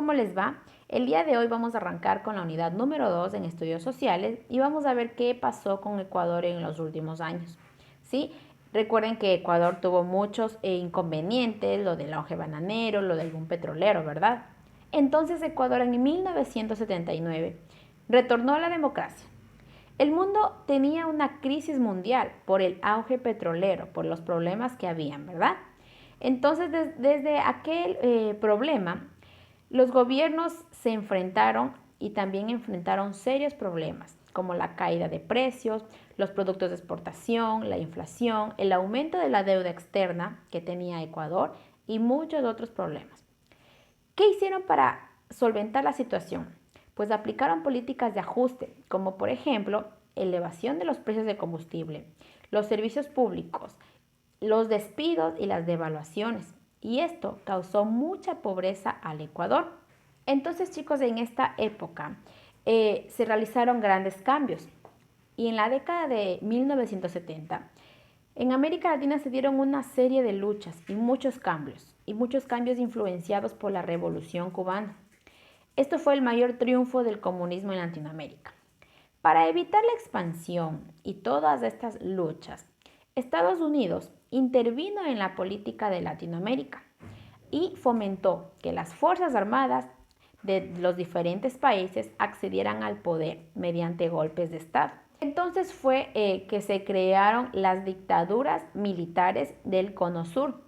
¿cómo les va? El día de hoy vamos a arrancar con la unidad número 2 en estudios sociales y vamos a ver qué pasó con Ecuador en los últimos años. ¿Sí? Recuerden que Ecuador tuvo muchos inconvenientes, lo del auge bananero, lo del boom petrolero, ¿verdad? Entonces Ecuador en 1979 retornó a la democracia. El mundo tenía una crisis mundial por el auge petrolero, por los problemas que habían, ¿verdad? Entonces, desde aquel problema, los gobiernos se enfrentaron y también enfrentaron serios problemas, como la caída de precios, los productos de exportación, la inflación, el aumento de la deuda externa que tenía Ecuador y muchos otros problemas. ¿Qué hicieron para solventar la situación? Pues aplicaron políticas de ajuste, como por ejemplo, elevación de los precios de combustible, los servicios públicos, los despidos y las devaluaciones. Y esto causó mucha pobreza al Ecuador. Entonces, chicos, en esta época se realizaron grandes cambios. Y en la década de 1970, en América Latina se dieron una serie de luchas y muchos cambios influenciados por la Revolución Cubana. Esto fue el mayor triunfo del comunismo en Latinoamérica. Para evitar la expansión y todas estas luchas, Estados Unidos intervino en la política de Latinoamérica y fomentó que las Fuerzas Armadas de los diferentes países accedieran al poder mediante golpes de Estado. Entonces fue que se crearon las dictaduras militares del Cono Sur.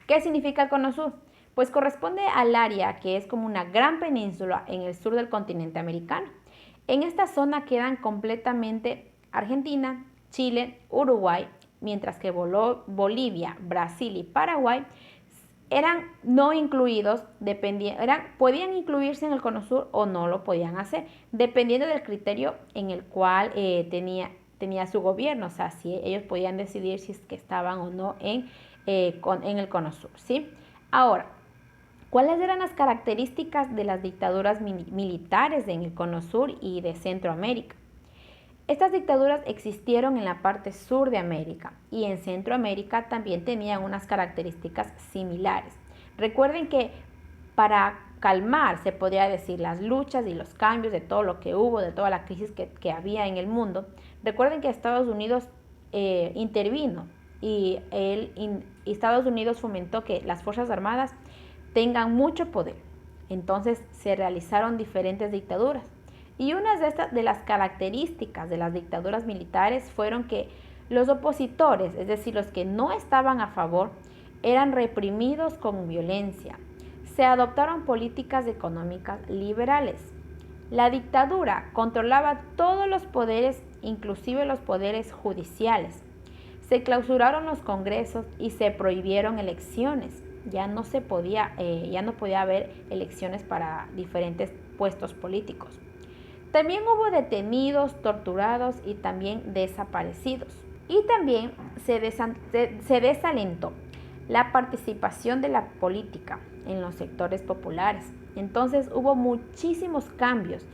¿Qué significa el Cono Sur? Pues corresponde al área que es como una gran península en el sur del continente americano. En esta zona quedan completamente Argentina, Chile, Uruguay, mientras que Bolivia, Brasil y Paraguay eran no incluidos, podían incluirse en el Cono Sur o no lo podían hacer, dependiendo del criterio en el cual tenía su gobierno, o sea, si ellos podían decidir si es que estaban o no en el Cono Sur, ¿sí? Ahora, ¿cuáles eran las características de las dictaduras militares en el Cono Sur y de Centroamérica? Estas dictaduras existieron en la parte sur de América y en Centroamérica también tenían unas características similares. Recuerden que para calmar, se podría decir, las luchas y los cambios de todo lo que hubo, de toda la crisis que había en el mundo, recuerden que Estados Unidos intervino y Estados Unidos fomentó que las Fuerzas Armadas tengan mucho poder. Entonces se realizaron diferentes dictaduras. Y una de las características de las dictaduras militares fueron que los opositores, es decir, los que no estaban a favor, eran reprimidos con violencia. Se adoptaron políticas económicas liberales. La dictadura controlaba todos los poderes, inclusive los poderes judiciales. Se clausuraron los congresos y se prohibieron elecciones. Ya no podía haber elecciones para diferentes puestos políticos. También hubo detenidos, torturados y también desaparecidos. Y también se desalentó la participación de la política en los sectores populares. Entonces hubo muchísimos cambios.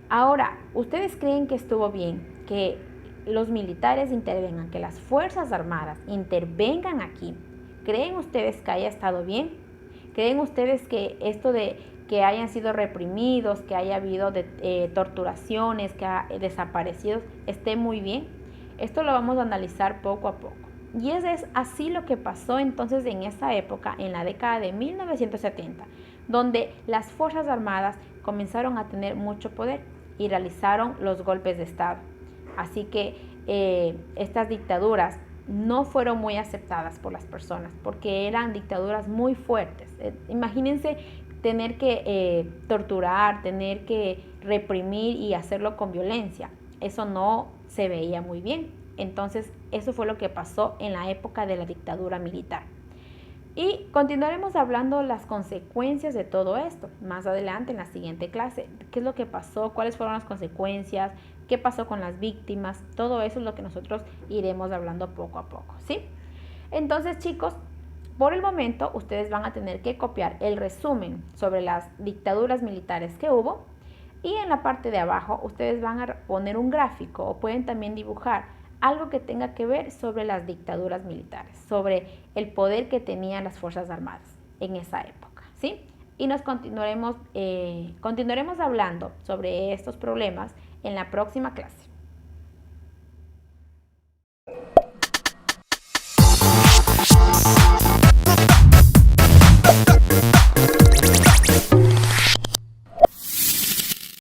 Ahora, ¿ustedes creen que estuvo bien que los militares intervengan, que las Fuerzas Armadas intervengan aquí? ¿Creen ustedes que haya estado bien? ¿Creen ustedes que esto de que hayan sido reprimidos, que haya habido torturaciones, que haya desaparecidos, esté muy bien? Esto lo vamos a analizar poco a poco. Y es así lo que pasó entonces en esa época, en la década de 1970, donde las Fuerzas Armadas comenzaron a tener mucho poder y realizaron los golpes de Estado. Así que estas dictaduras no fueron muy aceptadas por las personas porque eran dictaduras muy fuertes. Imagínense tener que torturar, tener que reprimir y hacerlo con violencia. Eso no se veía muy bien. Entonces, eso fue lo que pasó en la época de la dictadura militar. Y continuaremos hablando las consecuencias de todo esto más adelante en la siguiente clase. ¿Qué es lo que pasó? ¿Cuáles fueron las consecuencias? ¿Qué pasó con las víctimas? Todo eso es lo que nosotros iremos hablando poco a poco, ¿sí? Entonces, chicos, por el momento ustedes van a tener que copiar el resumen sobre las dictaduras militares que hubo y en la parte de abajo ustedes van a poner un gráfico o pueden también dibujar algo que tenga que ver sobre las dictaduras militares, sobre el poder que tenían las Fuerzas Armadas en esa época, ¿sí? y nos continuaremos hablando sobre estos problemas en la próxima clase.